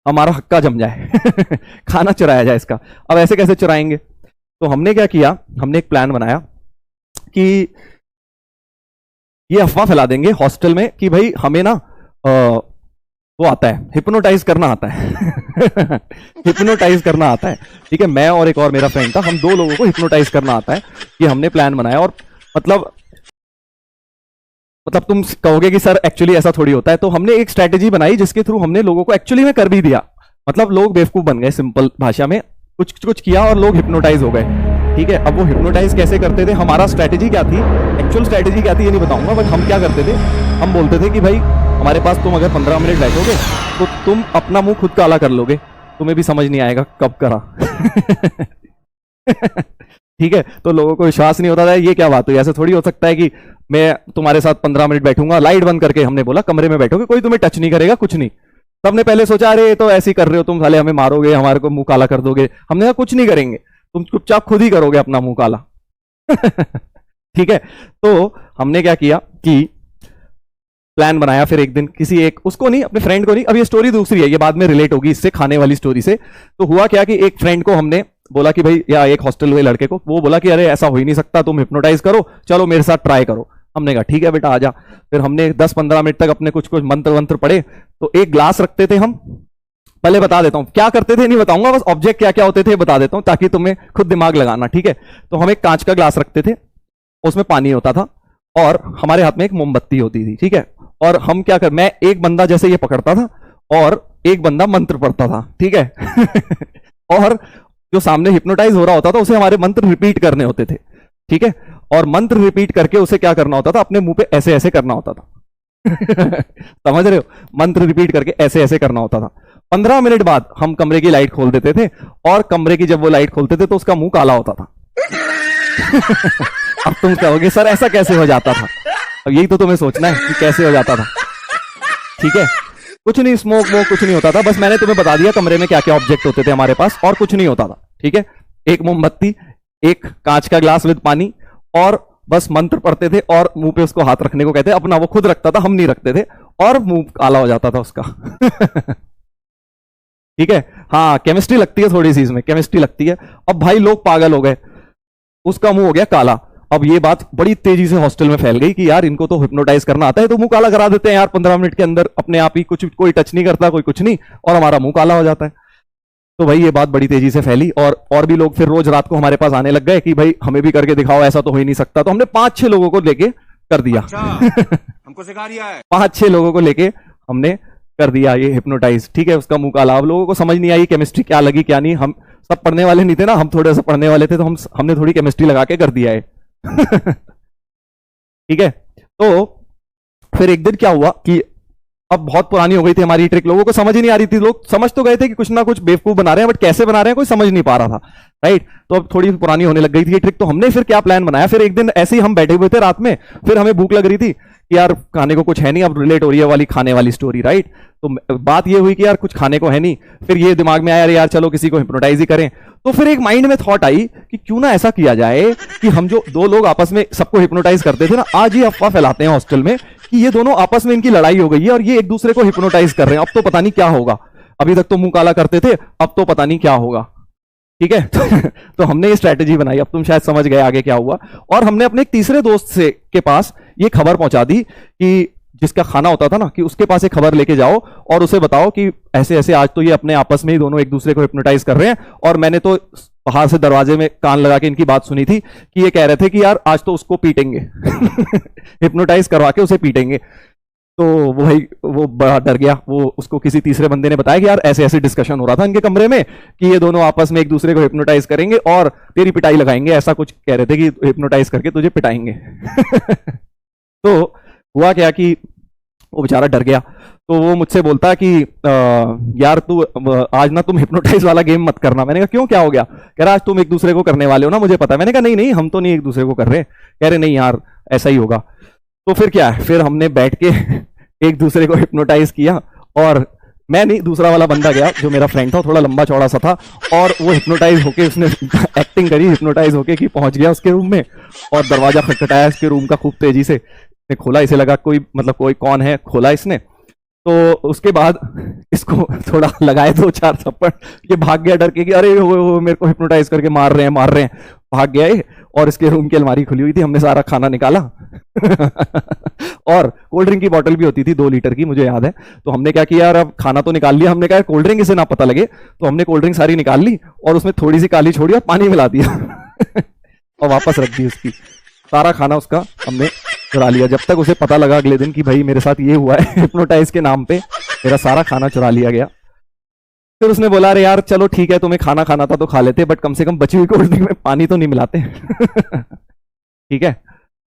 हमारा हक्का जम जाए खाना चुराया जाए इसका। अब ऐसे कैसे चुराएंगे? तो हमने क्या किया, हमने एक प्लान बनाया कि ये अफवाह फैला देंगे हॉस्टल में कि भाई हमें ना वो आता है, हिप्नोटाइज करना आता है हिप्नोटाइज करना आता है। ठीक है, मैं और एक और मेरा फ्रेंड था, हम दो लोगों को हिप्नोटाइज करना आता है। ये हमने प्लान बनाया। और मतलब तुम कहोगे कि सर एक्चुअली ऐसा थोड़ी होता है। तो हमने एक स्ट्रेटेजी बनाई जिसके थ्रू हमने लोगों को एक्चुअली में कर भी दिया। मतलब लोग बेवकूफ बन गए, सिंपल भाषा में कुछ कुछ किया और लोग हिप्नोटाइज हो गए। ठीक है, अब वो हिप्नोटाइज कैसे करते थे, हमारा स्ट्रेटेजी क्या थी, एक्चुअल स्ट्रेटेजी क्या थी ये नहीं बताऊंगा, बट हम क्या करते थे, हम बोलते थे कि भाई हमारे पास तुम अगर 15 मिनट बैठोगे तो तुम अपना मुंह खुद काला कर लोगे, तुम्हें भी समझ नहीं आएगा कब करा ठीक है, तो लोगों को विश्वास नहीं होता था ये क्या बात हुई, ऐसे थोड़ी हो सकता है कि मैं तुम्हारे साथ 15 मिनट बैठूंगा, लाइट बंद करके हमने बोला कमरे में बैठोगे, कोई तुम्हें टच नहीं करेगा, कुछ नहीं। सबने पहले सोचा अरे तो ऐसे ही कर रहे हो तुम, साले हमें मारोगे, हमारे को मुंह काला कर दोगे। हमने कहा कुछ नहीं करेंगे, तुम चुपचाप खुद ही करोगे अपना मुंह काला ठीक है, तो हमने क्या किया कि प्लान बनाया। फिर एक दिन किसी एक उसको नहीं, अपने फ्रेंड को नहीं, अब ये स्टोरी दूसरी है, ये बाद में रिलेट होगी इससे, खाने वाली स्टोरी से। तो हुआ क्या कि एक फ्रेंड को हमने बोला कि भाई, या एक हॉस्टल हुए लड़के को, वो बोला कि अरे ऐसा हो ही नहीं सकता, तुम हिप्नोटाइज करो, चलो मेरे साथ ट्राई करो। हमने कहा ठीक है बेटा आजा। फिर हमने 10-15 मिनट तक अपने कुछ कुछ मंत्र वंत्र पढ़े। तो एक ग्लास रखते थे हम, पहले बता देता हूं क्या करते थे, नहीं बताऊंगा, बस ऑब्जेक्ट क्या क्या होते थे बता देता हूं ताकि तुम्हें खुद दिमाग लगाना। ठीक है, तो हम एक कांच का ग्लास रखते थे, उसमें पानी होता था और हमारे हाथ में एक मोमबत्ती होती थी। ठीक है, और हम क्या कर, मैं एक बंदा जैसे ये पकड़ता था और एक बंदा मंत्र पढ़ता था। ठीक है और जो सामने हिप्नोटाइज हो रहा होता था उसे हमारे मंत्र रिपीट करने होते थे। ठीक है, और मंत्र रिपीट करके उसे क्या करना होता था, अपने मुंह पे ऐसे ऐसे करना होता था समझ रहे हो, मंत्र रिपीट करके ऐसे ऐसे करना होता था। 15 मिनट बाद हम कमरे की लाइट खोल देते थे और कमरे की जब वो लाइट खोलते थे तो उसका मुंह काला होता था अब तुम कहोगे सर ऐसा कैसे हो जाता था, अब यही तो तुम्हें सोचना है कि कैसे हो जाता था। ठीक है, कुछ नहीं, स्मोक वोक कुछ नहीं होता था, बस मैंने तुम्हें बता दिया कमरे में क्या क्या ऑब्जेक्ट होते थे हमारे पास, और कुछ नहीं होता था। ठीक है, एक मोमबत्ती, एक कांच का ग्लास विद पानी, और बस मंत्र पढ़ते थे और मुंह पे उसको हाथ रखने को कहते, अपना वो खुद रखता था, हम नहीं रखते थे, और मुंह काला हो जाता था उसका ठीक है, हाँ केमिस्ट्री लगती है थोड़ी सी इसमें, केमिस्ट्री लगती है। अब भाई लोग पागल हो गए, उसका मुंह हो गया काला। अब ये बात बड़ी तेजी से हॉस्टल में फैल गई कि यार इनको तो हिप्नोटाइज करना आता है, तो मुंह काला करा देते हैं यार 15 मिनट के अंदर अपने आप ही, कुछ कोई टच नहीं करता, कोई कुछ नहीं, और हमारा मुंह काला हो जाता है। तो भाई ये बात बड़ी तेजी से फैली और भी लोग फिर रोज रात को हमारे पास आने लग गए कि भाई हमें भी करके दिखाओ, ऐसा तो हो ही नहीं सकता। तो हमने 5-6 लोगों को लेके कर दिया अच्छा, हमको सिखा दिया है 5-6 लोगों को लेके हमने कर दिया ये हिप्नोटाइज। ठीक है, उसका मुंह काला। अब लोगों को समझ नहीं आई केमिस्ट्री क्या लगी क्या नहीं, हम सब पढ़ने वाले नहीं थे ना, हम थोड़े से पढ़ने वाले थे, तो हमने थोड़ी केमिस्ट्री लगा के कर दिया है ठीक है, तो फिर एक दिन क्या हुआ कि अब बहुत पुरानी हो गई थी हमारी ट्रिक, लोगों को समझ ही नहीं आ रही थी, लोग समझ तो गए थे कि कुछ ना कुछ बेवकूफ बना रहे हैं, बट कैसे बना रहे हैं कोई समझ नहीं पा रहा था। राइट, तो अब थोड़ी पुरानी होने लग गई थी ये ट्रिक। तो हमने फिर क्या प्लान बनाया, फिर एक दिन ऐसे ही हम बैठे हुए थे रात में, फिर हमें भूख लग रही थी कि यार खाने को कुछ है नहीं, अब रिलेट हो रही है वाली खाने वाली स्टोरी। राइट, तो बात ये हुई कि यार कुछ खाने को है नहीं, फिर ये दिमाग में आया यार चलो किसी को हिप्नोटाइज ही करें। तो फिर एक माइंड में थॉट आई कि क्यों ना ऐसा किया जाए कि हम जो दो लोग आपस में सबको हिप्नोटाइज करते थे ना, आज ये अफवाह फैलाते हैं हॉस्टल में कि ये दोनों आपस में इनकी लड़ाई हो गई है और ये एक दूसरे को हिप्नोटाइज कर रहे हैं, अब तो पता नहीं क्या होगा, अभी तक तो मुंह काला करते थे, अब तो पता नहीं क्या होगा। ठीक है तो हमने ये स्ट्रेटेजी बनाई, अब तुम शायद समझ गए आगे क्या हुआ। और हमने अपने एक तीसरे दोस्त से के पास ये खबर पहुंचा दी कि जिसका खाना होता था ना, कि उसके पास एक खबर लेके जाओ और उसे बताओ कि ऐसे ऐसे आज तो ये अपने आपस में ही दोनों एक दूसरे को हिप्नोटाइज कर रहे हैं, और मैंने तो बाहर से दरवाजे में कान लगा के इनकी बात सुनी थी कि ये कह रहे थे कि यार आज तो उसको पीटेंगे हिप्नोटाइज करवा के उसे पीटेंगे। तो वो भाई वो बड़ा डर गया, वो उसको किसी तीसरे बंदे ने बताया कि यार ऐसे ऐसे डिस्कशन हो रहा था इनके कमरे में कि ये दोनों आपस में एक दूसरे को हिप्नोटाइज करेंगे और तेरी पिटाई लगाएंगे, ऐसा कुछ कह रहे थे कि हिप्नोटाइज करके तुझे पिटाएंगे तो हुआ क्या कि वो बेचारा डर गया, तो वो मुझसे बोलता कि यार तू आज ना तुम हिप्नोटाइज वाला गेम मत करना। मैंने कहा क्यों, क्या हो गया? कह रहा आज तुम एक दूसरे को करने वाले हो ना, मुझे पता है। मैंने कहा नहीं नहीं, हम तो नहीं एक दूसरे को कर रहे। कह रहे नहीं यार ऐसा ही होगा। तो फिर क्या है, फिर हमने बैठ के एक दूसरे को हिप्नोटाइज किया, और मैं नहीं, दूसरा वाला बंदा गया जो मेरा फ्रेंड था, थोड़ा लंबा चौड़ा सा था, और वो हिप्नोटाइज होके उसने एक्टिंग करी हिप्नोटाइज होके कि पहुंच गया उसके रूम में, और दरवाजा खटखटाया उसके रूम का खूब तेजी से। खोला, इसे लगा कोई मतलब कोई कौन है, खोला इसने, तो उसके बाद इसको थोड़ा लगाए 2-4 थप्पड़, ये भाग गया डर के कि अरे वो मेरे को हिप्नोटाइज करके मार रहे हैं, भाग गया ये। और इसके रूम की अलमारी खुली हुई थी, हमने सारा खाना निकाला और कोल्ड ड्रिंक की बोतल भी होती थी 2 लीटर की, मुझे याद है। तो हमने क्या किया यार, अब खाना तो निकाल लिया, हमने कहा कोल्ड ड्रिंक इसे ना पता लगे, तो हमने कोल्ड ड्रिंक सारी निकाल ली और उसमें थोड़ी सी काली छोड़ी और पानी मिला दिया और वापस रख दी उसकी। सारा खाना उसका हमने चुरा लिया, जब तक उसे पता लगा अगले दिन कि भाई मेरे साथ ये हुआ है, हिप्नोटाइज के नाम पे मेरा सारा खाना चुरा लिया गया। फिर उसने बोला अरे यार चलो ठीक है, तुम्हें खाना खाना था तो खा लेते, बट कम से कम बची हुई कोल्ड ड्रिंक में पानी तो नहीं मिलाते ठीक है।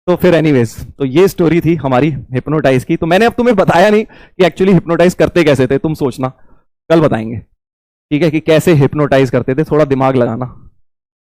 तो फिर एनीवेज, तो ये स्टोरी थी हमारी हिप्नोटाइज की। तो मैंने अब तुम्हें बताया नहीं कि एक्चुअली हिप्नोटाइज करते कैसे थे, तुम सोचना, कल बताएंगे, ठीक है, कि कैसे हिप्नोटाइज करते थे, थोड़ा दिमाग लगाना।